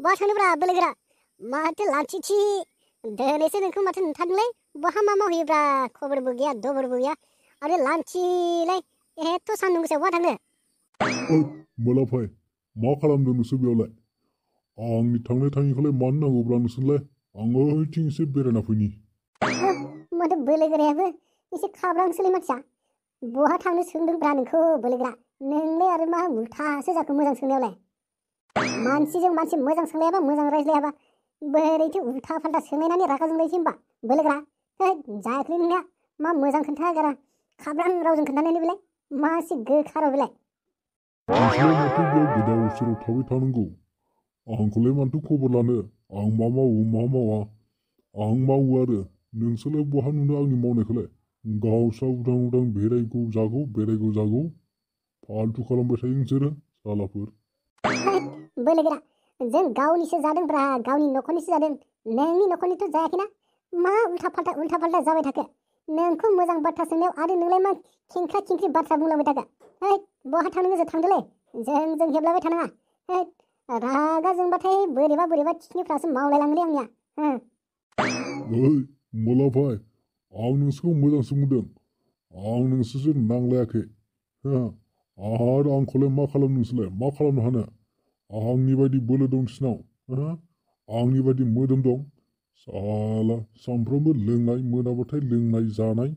बहा थांनोब्रा बोलोगोरा माथो लांथिथि दिनैसो नोंखौ माथो नुथारदोंलै बहा मा मावहैयोब्रा खबरबो गैया दबरबो गैया आरो लांथिलाय एथ' सान्दुं गोसायाव बहा थांनो ओइ मोलाफाय मा खालामदों नोंसोर बेयावलाय आंनि थांनाय थाङिखौलाय मानो नांगौब्रा नोंसोरलाय आं ओइथिं एसे बेरायना फैनि माथो बोलोगोरायाबो एसे खाब्रांसोलै मानसिया बहा थांनो सोंदोंब्रा नोंखौ बोलोगोरा नोंलाय आरो मा उल्थासो जाखो मोजां सोंनायावलाय मानसिजों मानसि मोजां सोंलायाबा मोजां रायज्लायाबा बोरैथो उल्था फाल्था सोंलायनानै रागा जोंलायसै होमबा बोलोगोरा जायाखै नोंनिया मा मोजां खोन्थागारा खाब्रां रावजों खोन्थानानै बेलाय मा एसे गोखा राव बेलाय नोंसोरलाय माथो बेयाव गोदाव सोराव थाबाय थानांगौ आंखौलाय माथो खबर लानो आं मा मावो मा मावा आं मावो आरो नोंसोरलाय बहा नुनो आंनि मावनायखौलाय गावस्रा उदां उदां बेरायगौ जागौ फाल्थु खालामबाय थायो नोंसोरो सालाफोर बोलोगोरा जों गावनिसो जादोंब्रा गावनि न'खरनिसो जादों नोंनि न'खरनिथ' जायाखैना मा उल्था फाल्था जाबाय थाखो नोंखौ मोजां बाथ्रा सोंनायाव आरो नोंलाय मा खेंख्रा खेंख्रि बाथ्रा बुंलांबाय थाखो बहा थांनो गोसो थांदोलै जों हेबलाबाय थानाङा रागा जोंबाथाय बोरैबा खिनिफ्रासो मावलायलाङोलै आंनिया ओइ मोलाफाय आं नोंसोरखौ मोजांसो बुंदों आं नोंसोरजों नांलायाखै आरो आंखौलाय मा खालामनो नोंसोरलाय मा खालामनो हानो आंनि बायदि बोलो दं नोंसिनाव आंनि बायदि मोदोम दं साला सानफ्रोमबो लोंनाय मोनाबाथाय लोंनाय जानाय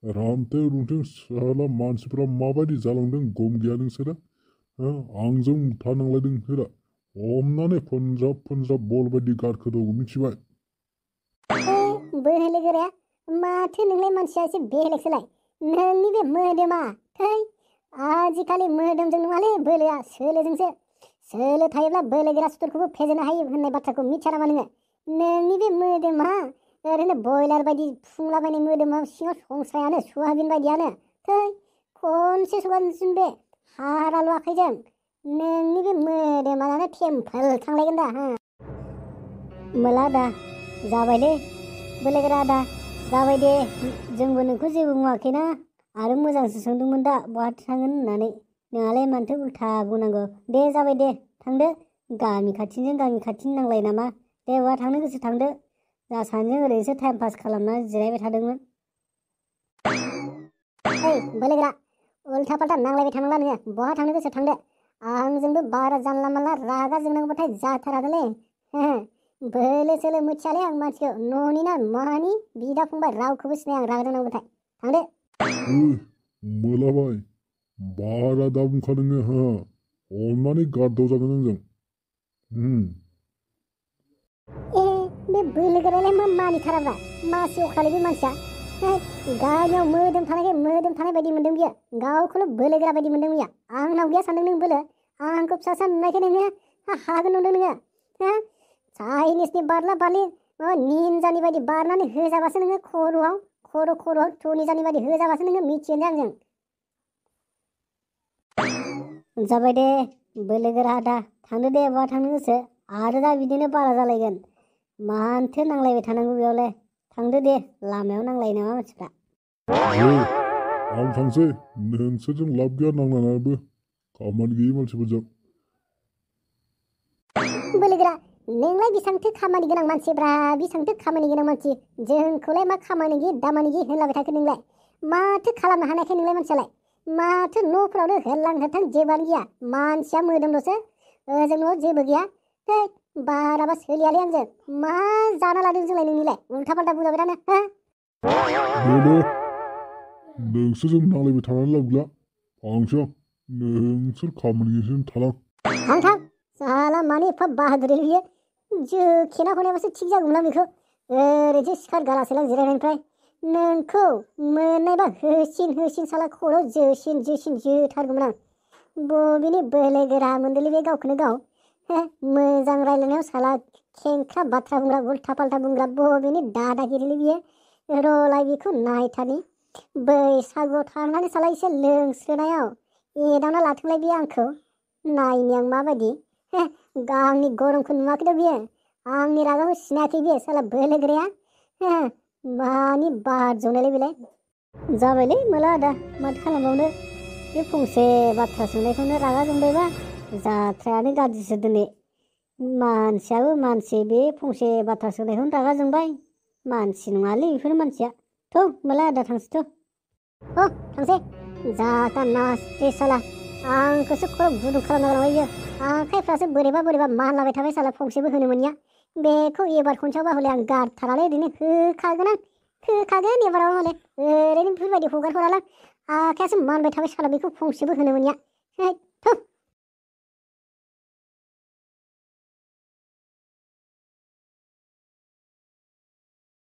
रानथे रुन्थे साला मानसिफ्रा माबायदि जालांदों गम गैया नोंसोरो आंजों थानांलायदों नोंसोरा हमनानै फोनजाब बल बायदि गारखोदावो मिथिबाय बोलोगोराया माथो नोंलाय मानसिया एसे बेलेगसोलाय नोंनि बे मोदोमा आजिखालि मोदोमजों नङालै बोलोआ सोलोजोंसो सोलो थायोब्ला बोलोगोरा सुथुरखौबो फेजेननो हायो होननाय बाथ्राखौ मिथिया नामा नोङो नोंनि बे मोदोमा ओरैनो बयलार बायदि फुंलाबायनाय मोदोमा सिङाव संसायानो सयाबिन बायदियानो खनसे सगानसिम बे हाराल' आखाइजों नोंनि बे मोदोमानो टेम्पोल थांलायगोन दा मोला दा जाबायलै बोलोगोरा दा जाबाय दे जोंबो नोंखौ जेबो बुङाखैना आरो मोजांसो सोंदोंमोन दा बहा थांगोन होननानै नोंहालाय मानोथो उल्था बुंनांगौ दे जाबाय दे थांदो गामि खाथिजों गामि खाथिनि नांलाय नामा दे बहा थांनो गोसो थांदो जा सानैजों ओरैनोसो टाइम पास खालामना जिरायबाय थादोंमोन बोलोगोरा उल्था फाल्था नांलायबाय थानांला नोङो बहा थांनो गोसो थांदो आंजोंबो बारा जानला मानला रागा जोंनांगौबाथाय जाथारालै बोलो सोलो मिथियालै आं मानसिखौ न'नि ना मानि बिदा फंबाय रावखौबो सिनाया आं रागा जोंनांगौबाथाय थांदो मोलाबाय बारा दा बुंखा नोङो अननानै गारदाव जागोन आंजों बे बोलोगोरालाय मा मानिथाराब्रा मासि अख्रालै बे मानसिया गामियाव मोदोम थानायखाय मोदोम थानाय बायदि मोनदों बियो गावखौल' बोलोगोरा बायदि मोनदों बियो आंनाव गैया सानदों नों बोलो आंखौ फिसा नुनायखाय नोङो हागोन नंदों नोङो चाइनिसनि बारला बारलि निनजानि बायदि बारनानै होजाबासो नोङो खर'आव टनिजानि बायदि होजाबासो नोङो मिथियो आंजों जाबाय दे बोलोगोरा दा थांदो दे बहा थांनो गोसो आरो दा बिदिनो बारा जालायगोन मानोथो नांलायबाय थानांगौ बेयावलाय थांदो दे लामायाव नांलायो नामा मानसिफ्रा आं थांसै नोंसोरजों लाब गैया नांलायनानैबो खामानि गैयि मानसिफोरजों बोलोगोरा नोंलाय बेसांथो खामानि गोनां मानसिब्रा बेसांथो खामानि गोनां मानसि जोंखौलाय मा खामानि गैयि दामानि गैयि होनलाबाय थाखो नोंलाय माथो खालामनो हानायखाय नोंलाय मानसियालाय माथो न'फोरावनो होरलां होथां जेबोआनो गैया मानसिया मोदोमल'सो ओजों न'आव जेबो गैया बाराबा सोलियालै आंजों मा जाना लादों जोंलाय नोंनिलाय उल्था फाल्था बुंजाबाय दानो नोंसोरजों नांलायबाय थानानै लाब गैला थांसै नोंसोर खामानि गैयिजों थालां थां साला मानि एफा बाहादुरि बियो जोखेना हरनायाबासो थिग जागौमोन बेखौ ओरैसो सिखार गालासोलां जिरायनायनिफ्राय नोंखौ मोननायबा होसिन साला खर' जोसिन जोथारगौमोन आं बबेनि बोलोगोरा मोनदोंलै बे गावखौनो गाव मोजां रायलायनायाव साला खेंख्रा बाथ्रा बुंग्रा उल्था फाल्था बुंग्रा बबेनि दादागिरिलै बियो रलाय बेखौ नायथानि बैसागुआव थांनानै साला एसे लोंस्रोनायाव एदावना लाथोंलाय बियो आंखौ नायनि आं माबायदि आंनि गरमखौ नुवाखैथ' बियो आंनि रागाखौ सिनायाखै बियो साला बोलोगोराया मानि बार जनायलै बेलाय जाबायलै मोला दा माथो खालामबावनो बे फंसे बाथ्रा सोंनायखौनो रागा जोंबायबा जाथ्रायानो गाज्रिसो दिनै मानसियाबो मानसि बे फंसे बाथ्रा सोलायखौनो रागा जोंबाय मानसि नङालै बेफोर मानसिया थौ होमबालाय आदा थांसैथ' थांसै जाथा नास्रि साला आंखौसो खर' गुदुं खालामना गालांबाय बियो आखाइफ्रासो बोरैबा मानलाबाय थाबाय साला फंसेबो होनो मोनिया बेखौ एबार खनसेयावबा हले आं गारथारालै ओरैनो होखागोन एबाराव हले ओरैनो बेफोरबायदि हगार हरालां आखायासो मानबाय थाबाय साला बेखौ फंसेबो होनो मोनिया